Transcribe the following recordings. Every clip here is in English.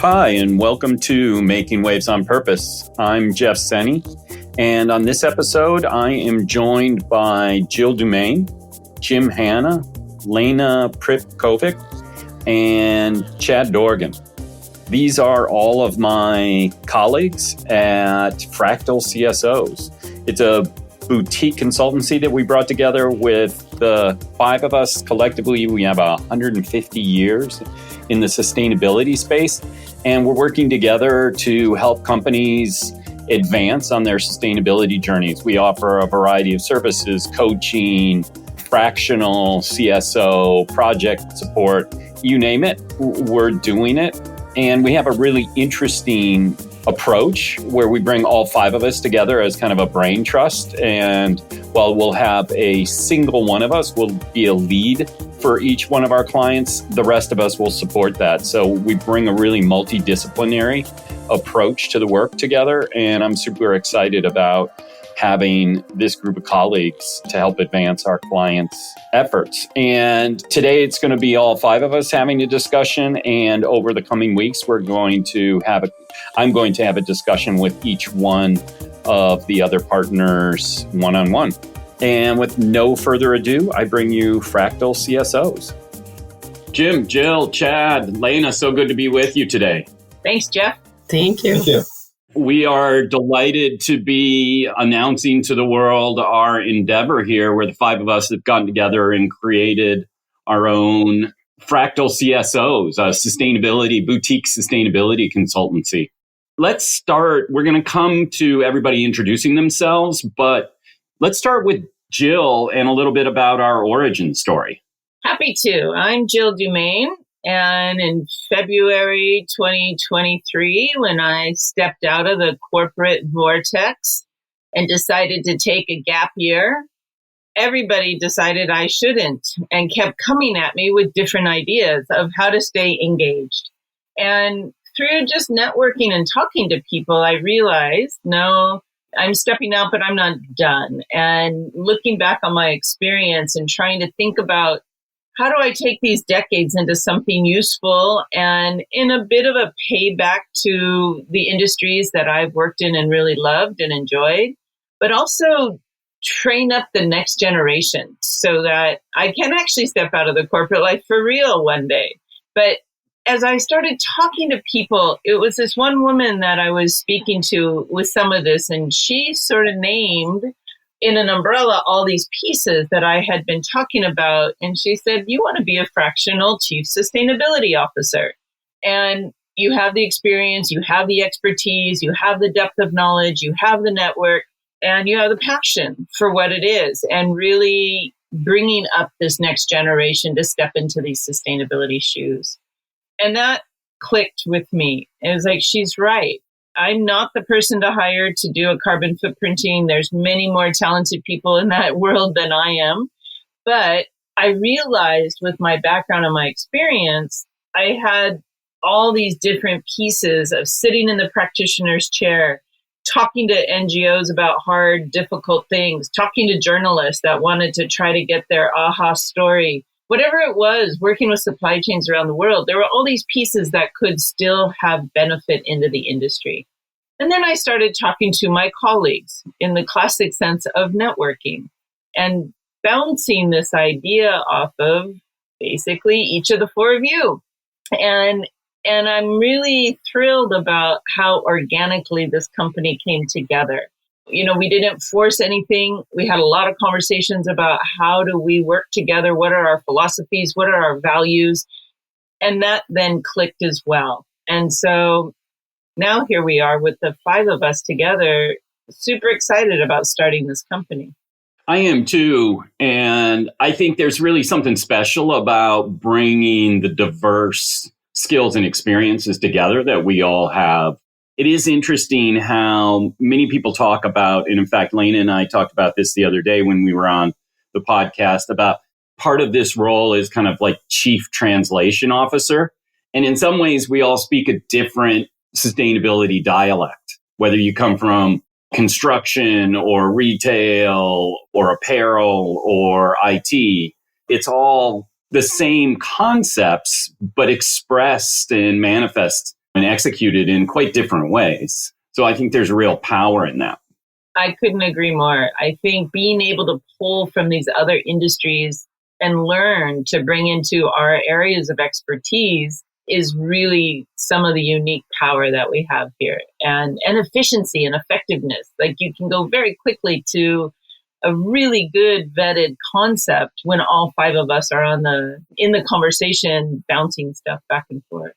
Hi, and welcome to Making Waves on Purpose. I'm Jeff Senne, and on this episode, I am joined by Jill Dumain, Jim Hanna, Lena Pripp Kovac, and Chad Dorgan. These are all of my colleagues at Fractal CSOs. It's a boutique consultancy that we brought together with the five of us. Collectively, we have 150 years in the sustainability space, and we're working together to help companies advance on their sustainability journeys. We offer a variety of services, coaching, fractional CSO, project support, you name it, we're doing it. And we have a really interesting approach where we bring all five of us together as kind of a brain trust. And while we'll have a single one of us will be a lead for each one of our clients, the rest of us will support that. So we bring a really multidisciplinary approach to the work together. And I'm super excited about having this group of colleagues to help advance our clients' efforts. And today it's going to be all five of us having a discussion. And over the coming weeks, I'm going to have a discussion with each one of the other partners one-on-one. And with no further ado, I bring you Fractal CSOs. Jim, Jill, Chad, Lena, so good to be with you today. Thanks, Jeff. Thank you. Thank you. We are delighted to be announcing to the world our endeavor here, where the five of us have gotten together and created our own Fractal CSOs, a boutique sustainability consultancy. Let's start. We're going to come to everybody introducing themselves, but let's start with Jill and a little bit about our origin story. Happy to. I'm Jill Dumain. And in February 2023, when I stepped out of the corporate vortex and decided to take a gap year, everybody decided I shouldn't and kept coming at me with different ideas of how to stay engaged. And through just networking and talking to people, I realized, no, I'm stepping out, but I'm not done. And looking back on my experience and trying to think about, how do I take these decades into something useful and in a bit of a payback to the industries that I've worked in and really loved and enjoyed, but also train up the next generation so that I can actually step out of the corporate life for real one day. But as I started talking to people, it was this one woman that I was speaking to with some of this, and she sort of named in an umbrella all these pieces that I had been talking about. And she said, you want to be a fractional chief sustainability officer. And you have the experience, you have the expertise, you have the depth of knowledge, you have the network, and you have the passion for what it is and really bringing up this next generation to step into these sustainability shoes. And that clicked with me. It was like, she's right. I'm not the person to hire to do a carbon footprinting. There's many more talented people in that world than I am. But I realized with my background and my experience, I had all these different pieces of sitting in the practitioner's chair, talking to NGOs about hard, difficult things, talking to journalists that wanted to try to get their aha story. Whatever it was, working with supply chains around the world, there were all these pieces that could still have benefit into the industry. And then I started talking to my colleagues in the classic sense of networking and bouncing this idea off of basically each of the four of you. And I'm really thrilled about how organically this company came together. You know, we didn't force anything. We had a lot of conversations about how do we work together? What are our philosophies? What are our values? And that then clicked as well. And so now here we are with the five of us together, super excited about starting this company. I am too. And I think there's really something special about bringing the diverse skills and experiences together that we all have. It is interesting how many people talk about, and in fact, Lena and I talked about this the other day when we were on the podcast, about part of this role is kind of like chief translation officer. And in some ways, we all speak a different sustainability dialect, whether you come from construction or retail or apparel or IT. It's all the same concepts, but expressed and manifest and executed in quite different ways. So I think there's real power in that. I couldn't agree more. I think being able to pull from these other industries and learn to bring into our areas of expertise is really some of the unique power that we have here, and efficiency and effectiveness. Like, you can go very quickly to a really good vetted concept when all five of us are in the conversation, bouncing stuff back and forth.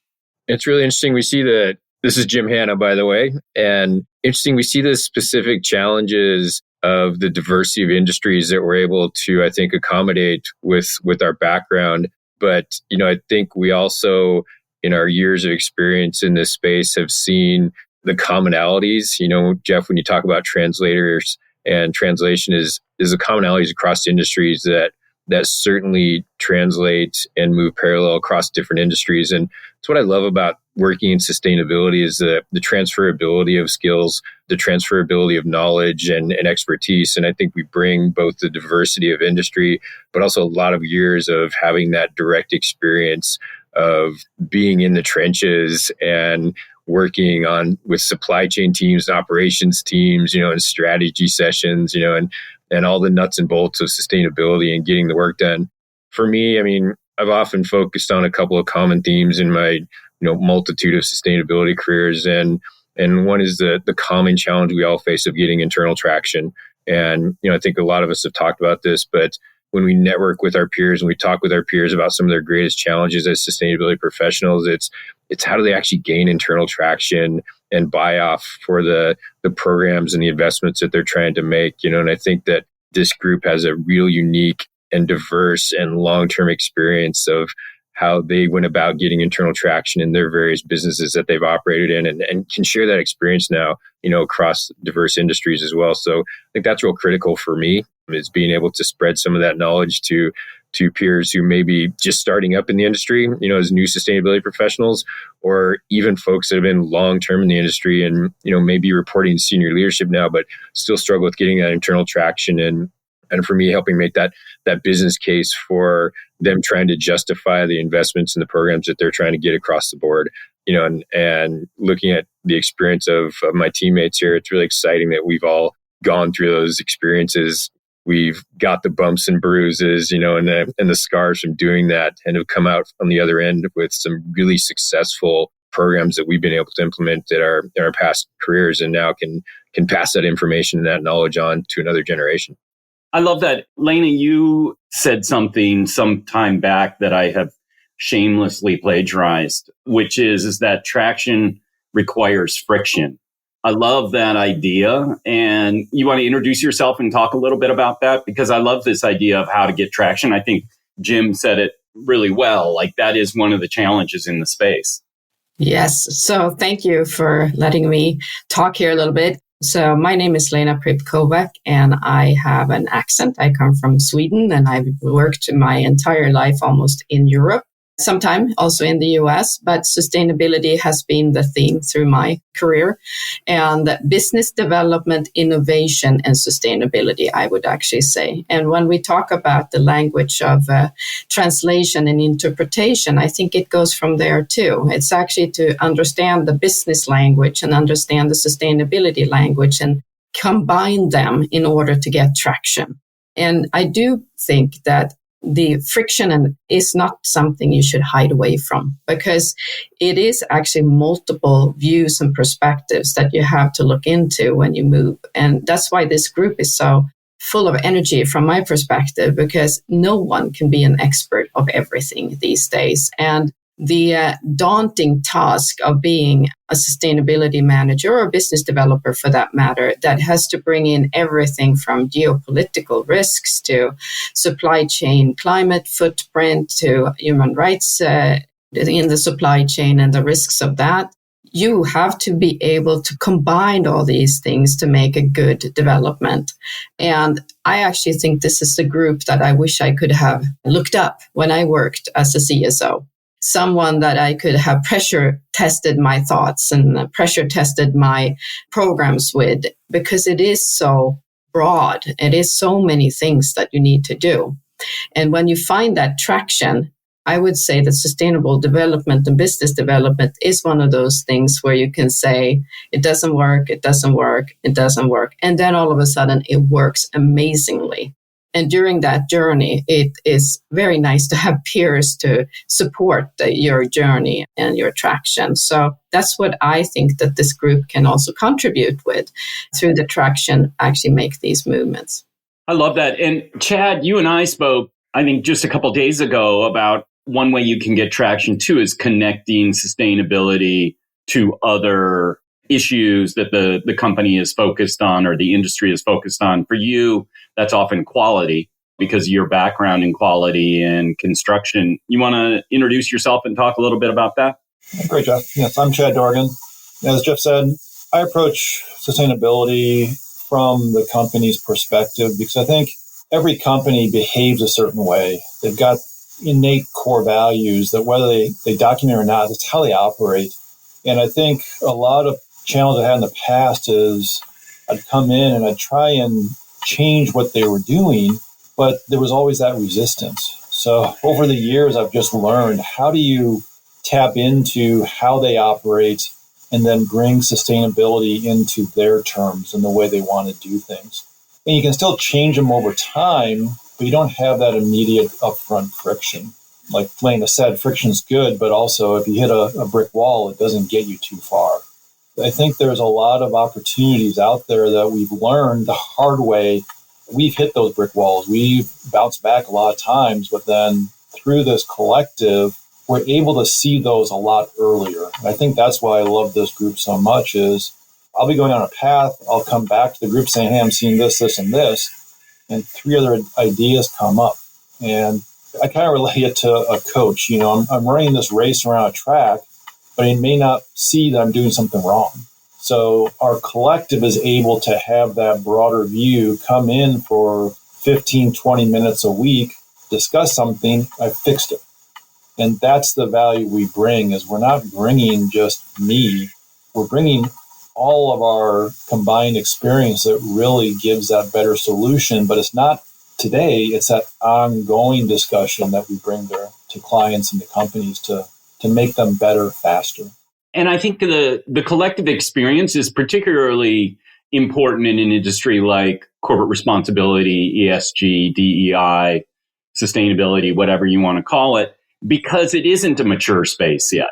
It's really interesting. We see that this is Jim Hanna, by the way, and interesting. We see the specific challenges of the diversity of industries that we're able to, I think, accommodate with our background. But, I think we also, in our years of experience in this space, have seen the commonalities. Jeff, when you talk about translators and translation is the commonalities across industries that certainly translate and move parallel across different industries. And it's what I love about working in sustainability is the transferability of skills, the transferability of knowledge and expertise. And I think we bring both the diversity of industry, but also a lot of years of having that direct experience of being in the trenches and working with supply chain teams, operations teams, and strategy sessions, and all the nuts and bolts of sustainability and getting the work done. For me, I've often focused on a couple of common themes in my, multitude of sustainability careers. And one is the common challenge we all face of getting internal traction. And, I think a lot of us have talked about this, but when we network with our peers and we talk with our peers about some of their greatest challenges as sustainability professionals, it's how do they actually gain internal traction and buy off for the programs and the investments that they're trying to make, and I think that this group has a real unique and diverse and long-term experience of how they went about getting internal traction in their various businesses that they've operated in and can share that experience now, across diverse industries as well. So I think that's real critical for me, is being able to spread some of that knowledge to peers who may be just starting up in the industry, as new sustainability professionals, or even folks that have been long-term in the industry and, maybe reporting to senior leadership now, but still struggle with getting that internal traction. And for me, helping make that business case for them trying to justify the investments in the programs that they're trying to get across the board, and looking at the experience of my teammates here, it's really exciting that we've all gone through those experiences. We've got the bumps and bruises, and the scars from doing that, and have come out on the other end with some really successful programs that we've been able to implement in our past careers, and now can pass that information and that knowledge on to another generation. I love that. Lena, you said something some time back that I have shamelessly plagiarized, which is that traction requires friction. I love that idea. And you want to introduce yourself and talk a little bit about that? Because I love this idea of how to get traction. I think Jim said it really well. Like, that is one of the challenges in the space. Yes. So thank you for letting me talk here a little bit. So my name is Lena Pripp Kovac, and I have an accent. I come from Sweden, and I've worked my entire life almost in Europe, sometime also in the US, but sustainability has been the theme through my career. And business development, innovation, and sustainability, I would actually say. And when we talk about the language of translation and interpretation, I think it goes from there too. It's actually to understand the business language and understand the sustainability language and combine them in order to get traction. And I do think that the friction is not something you should hide away from, because it is actually multiple views and perspectives that you have to look into when you move. And that's why this group is so full of energy from my perspective, because no one can be an expert of everything these days. And the daunting task of being a sustainability manager or business developer, for that matter, that has to bring in everything from geopolitical risks to supply chain climate footprint to human rights in the supply chain and the risks of that. You have to be able to combine all these things to make a good development. And I actually think this is the group that I wish I could have looked up when I worked as a CSO. Someone that I could have pressure tested my thoughts and pressure tested my programs with, because it is so broad. It is so many things that you need to do. And when you find that traction, I would say that sustainable development and business development is one of those things where you can say, it doesn't work, it doesn't work, it doesn't work. And then all of a sudden it works amazingly. And during that journey, it is very nice to have peers to support your journey and your traction. So that's what I think that this group can also contribute with through the traction, actually make these movements. I love that. And Chad, you and I spoke, I think just a couple of days ago about one way you can get traction too is connecting sustainability to other issues that the company is focused on or the industry is focused on. For you, that's often quality because of your background in quality and construction. You want to introduce yourself and talk a little bit about that? Great, Jeff. Yes, I'm Chad Dorgan. As Jeff said, I approach sustainability from the company's perspective because I think every company behaves a certain way. They've got innate core values that whether they document or not, that's how they operate. And I think a lot of challenge I had in the past is I'd come in and I'd try and change what they were doing, but there was always that resistance. So over the years, I've just learned how do you tap into how they operate and then bring sustainability into their terms and the way they want to do things. And you can still change them over time, but you don't have that immediate upfront friction. Like Lena said, friction's good, but also if you hit a brick wall, it doesn't get you too far. I think there's a lot of opportunities out there that we've learned the hard way. We've hit those brick walls. We've bounced back a lot of times, but then through this collective, we're able to see those a lot earlier. And I think that's why I love this group so much is I'll be going on a path. I'll come back to the group saying, hey, I'm seeing this, this, and this. And 3 other ideas come up. And I kind of relate it to a coach. You know, I'm running this race around a track, but I may not see that I'm doing something wrong. So our collective is able to have that broader view, come in for 15, 20 minutes a week, discuss something, I fixed it. And that's the value we bring is we're not bringing just me, we're bringing all of our combined experience that really gives that better solution. But it's not today, it's that ongoing discussion that we bring to clients and to companies to make them better faster. And I think the collective experience is particularly important in an industry like corporate responsibility, ESG, DEI, sustainability, whatever you want to call it, because it isn't a mature space yet.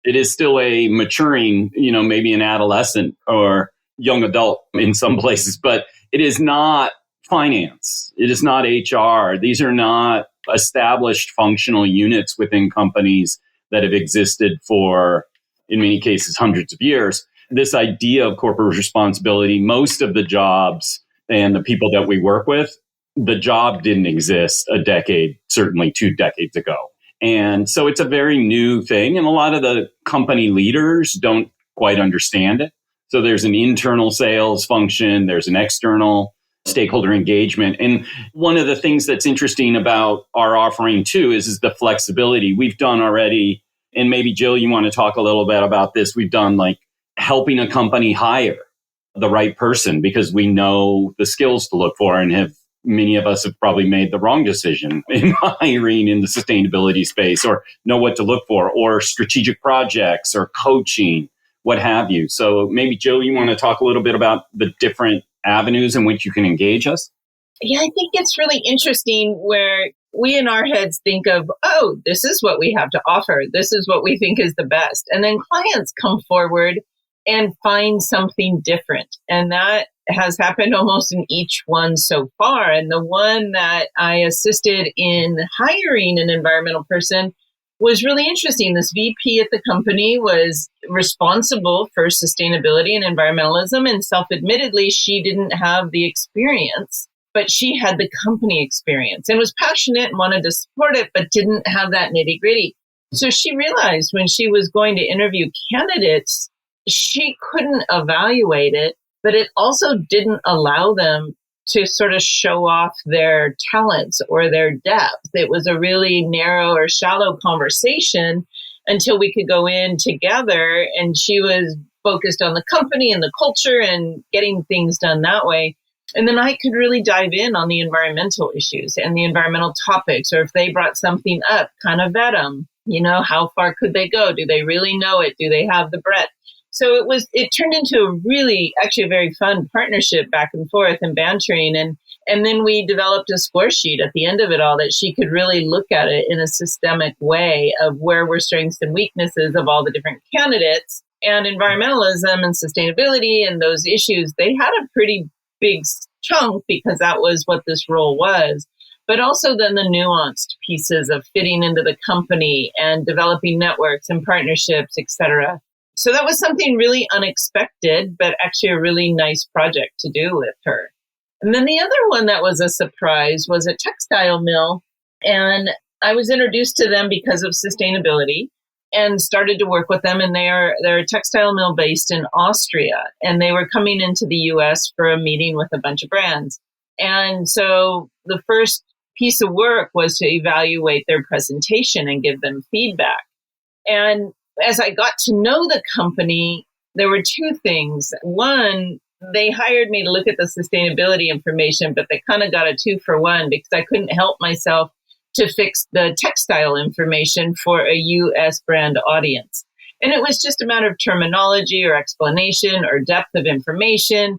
It is still a maturing, maybe an adolescent or young adult in some places, but it is not finance. It is not HR. These are not established functional units within companies that have existed for, in many cases, hundreds of years. This idea of corporate responsibility, most of the jobs and the people that we work with, the job didn't exist a decade, certainly 2 decades ago. And so it's a very new thing. And a lot of the company leaders don't quite understand it. So there's an internal sales function, there's an external stakeholder engagement. And one of the things that's interesting about our offering too is the flexibility. We've done already, and maybe Jill, you want to talk a little bit about this. We've done like helping a company hire the right person because we know the skills to look for and many of us have probably made the wrong decision in hiring in the sustainability space or know what to look for or strategic projects or coaching, what have you. So maybe Jill, you want to talk a little bit about the different avenues in which you can engage us? Yeah, I think it's really interesting where we in our heads think of, oh, this is what we have to offer. This is what we think is the best. And then clients come forward and find something different. And that has happened almost in each one so far. And the one that I assisted in hiring an environmental person was really interesting. This VP at the company was responsible for sustainability and environmentalism, and self-admittedly, she didn't have the experience, but she had the company experience and was passionate and wanted to support it, but didn't have that nitty-gritty. So she realized when she was going to interview candidates, she couldn't evaluate it, but it also didn't allow them to sort of show off their talents or their depth. It was a really narrow or shallow conversation until we could go in together, and she was focused on the company and the culture and getting things done that way. And then I could really dive in on the environmental issues and the environmental topics, or if they brought something up, kind of vet them. How far could they go? Do they really know it? Do they have the breadth? So it turned into actually a very fun partnership back and forth and bantering. And then we developed a score sheet at the end of it all that she could really look at it in a systemic way of where were strengths and weaknesses of all the different candidates. And environmentalism and sustainability and those issues, they had a pretty big chunk because that was what this role was. But also then the nuanced pieces of fitting into the company and developing networks and partnerships, et cetera. So that was something really unexpected, but actually a really nice project to do with her. And then the other one that was a surprise was a textile mill. And I was introduced to them because of sustainability and started to work with them. And they're a textile mill based in Austria. And they were coming into the US for a meeting with a bunch of brands. And so the first piece of work was to evaluate their presentation and give them feedback. And as I got to know the company, there were two things. One, they hired me to look at the sustainability information, but they kind of got a 2-for-1 because I couldn't help myself to fix the textile information for a US brand audience. And it was just a matter of terminology or explanation or depth of information,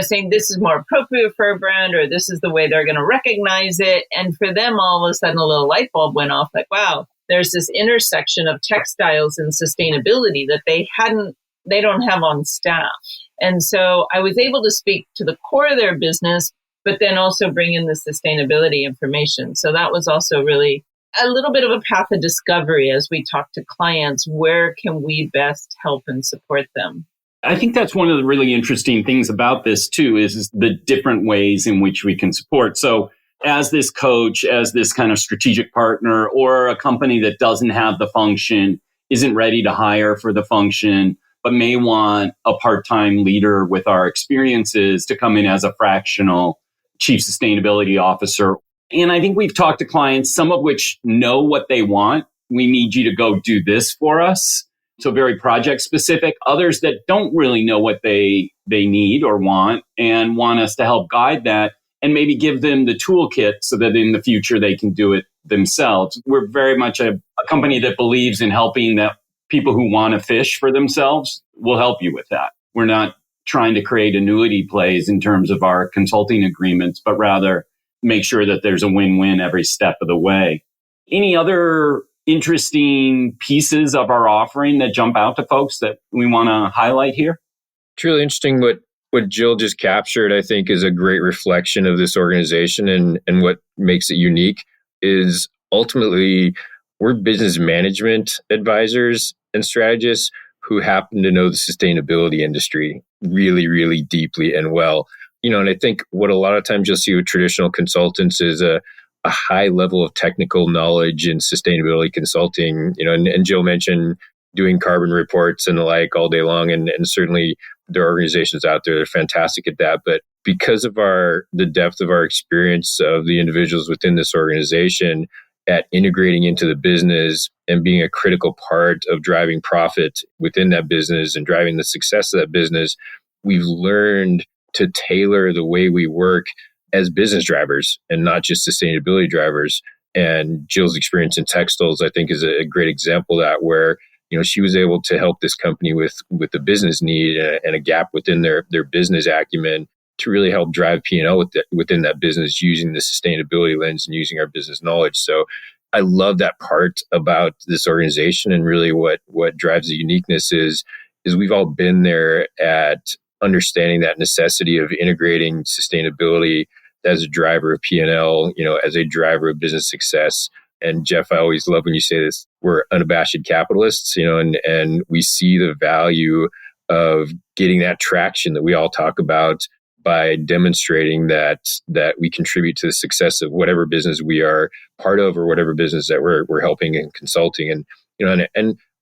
saying this is more appropriate for a brand or this is the way they're going to recognize it. And for them, all of a sudden, a little light bulb went off like, wow, there's this intersection of textiles and sustainability that they don't have on staff. And so I was able to speak to the core of their business, but then also bring in the sustainability information. So that was also really a little bit of a path of discovery as we talk to clients. Where can we best help and support them? I think that's one of the really interesting things about this too, is the different ways in which we can support. So as this coach, as this kind of strategic partner, or a company that doesn't have the function, isn't ready to hire for the function, but may want a part-time leader with our experiences to come in as a fractional chief sustainability officer. And I think we've talked to clients, some of which know what they want. We need you to go do this for us. So very project specific. Others that don't really know what they need or want and want us to help guide that and maybe give them the toolkit so that in the future they can do it themselves. We're very much a company that believes in helping that people who want to fish for themselves. Will help you with that. We're not trying to create annuity plays in terms of our consulting agreements, but rather make sure that there's a win-win every step of the way. Any other interesting pieces of our offering that jump out to folks that we want to highlight here? It's really interesting what Jill just captured, I think, is a great reflection of this organization, and what makes it unique is ultimately we're business management advisors and strategists who happen to know the sustainability industry really, really deeply and well. And I think what a lot of times you'll see with traditional consultants is a high level of technical knowledge in sustainability consulting, and Jill mentioned doing carbon reports and the like all day long. And certainly there are organizations out there that are fantastic at that. But because of the depth of our experience of the individuals within this organization at integrating into the business and being a critical part of driving profit within that business and driving the success of that business, we've learned to tailor the way we work as business drivers and not just sustainability drivers. And Jill's experience in textiles, I think, is a great example of that, where she was able to help this company with the business need and a gap within their business acumen to really help drive P&L within that business using the sustainability lens and using our business knowledge. So I love that part about this organization, and really what drives the uniqueness is we've all been there at understanding that necessity of integrating sustainability as a driver of P&L, as a driver of business success. And Jeff, I always love when you say this, we're unabashed capitalists, and we see the value of getting that traction that we all talk about by demonstrating that we contribute to the success of whatever business we are part of or whatever business that we're helping and consulting. And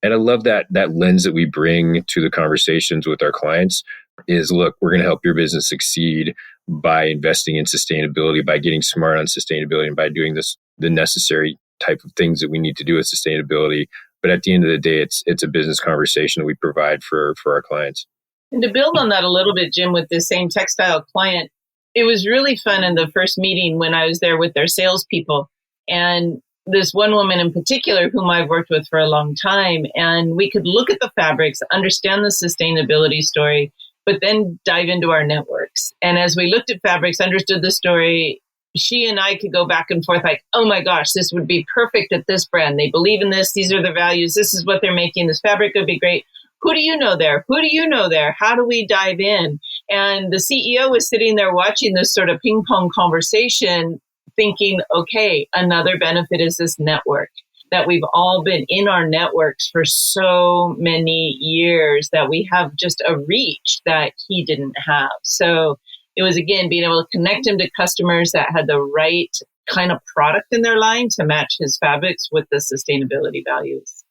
and I love that lens that we bring to the conversations with our clients is, look, we're going to help your business succeed by investing in sustainability, by getting smart on sustainability, and by doing the necessary type of things that we need to do with sustainability. But at the end of the day, it's a business conversation that we provide for our clients. And to build on that a little bit, Jim, with this same textile client, it was really fun in the first meeting when I was there with their salespeople. And this one woman in particular, whom I've worked with for a long time, and we could look at the fabrics, understand the sustainability story, but then dive into our networks. And as we looked at fabrics, understood the story, she and I could go back and forth like, oh my gosh, this would be perfect at this brand. They believe in this. These are the values. This is what they're making. This fabric would be great. Who do you know there? Who do you know there? How do we dive in? And the CEO was sitting there watching this sort of ping pong conversation, thinking, okay, another benefit is this network, that we've all been in our networks for so many years that we have just a reach that he didn't have. So it was, again, being able to connect him to customers that had the right kind of product in their line to match his fabrics with the sustainability values.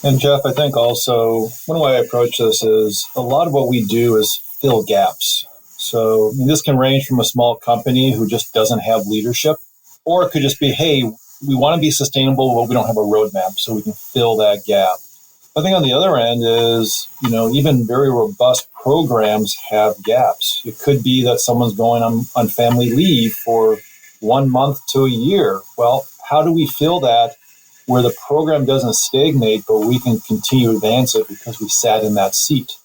And Jeff, I think also one way I approach this is a lot of what we do is fill gaps. So this can range from a small company who just doesn't have leadership, or it could just be, hey, we want to be sustainable, but we don't have a roadmap, so we can fill that gap. I think on the other end is, even very robust programs have gaps. It could be that someone's going on family leave for 1 month to a year. Well, how do we fill that where the program doesn't stagnate, but we can continue to advance it because we sat in that seat?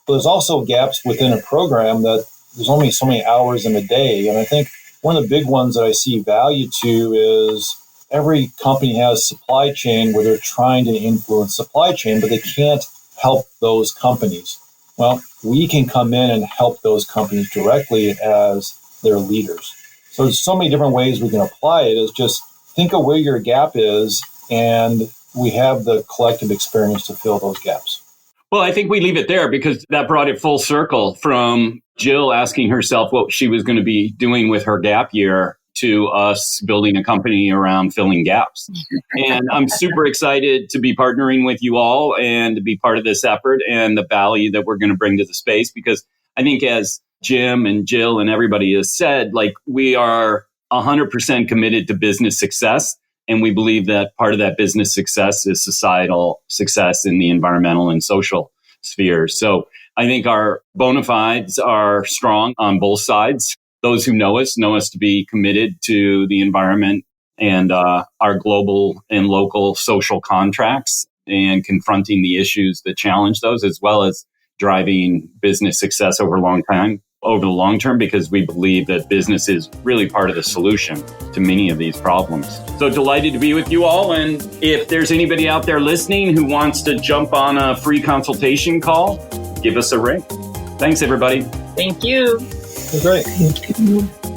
But there's also gaps within a program that there's only so many hours in a day. And I think one of the big ones that I see value to is every company has supply chain where they're trying to influence supply chain, but they can't help those companies. Well, we can come in and help those companies directly as their leaders. So there's so many different ways we can apply it. Is just think of where your gap is, and we have the collective experience to fill those gaps. Well, I think we leave it there because that brought it full circle from Jill asking herself what she was going to be doing with her gap year to us building a company around filling gaps. And I'm super excited to be partnering with you all and to be part of this effort and the value that we're going to bring to the space, because I think as Jim and Jill and everybody has said, we are 100% committed to business success. And we believe that part of that business success is societal success in the environmental and social spheres. So I think our bona fides are strong on both sides. Those who know us to be committed to the environment and our global and local social contracts and confronting the issues that challenge those, as well as driving business success over the long term, because we believe that business is really part of the solution to many of these problems. So delighted to be with you all. And if there's anybody out there listening who wants to jump on a free consultation call, give us a ring. Thanks, everybody. Thank you. Great. Thank you.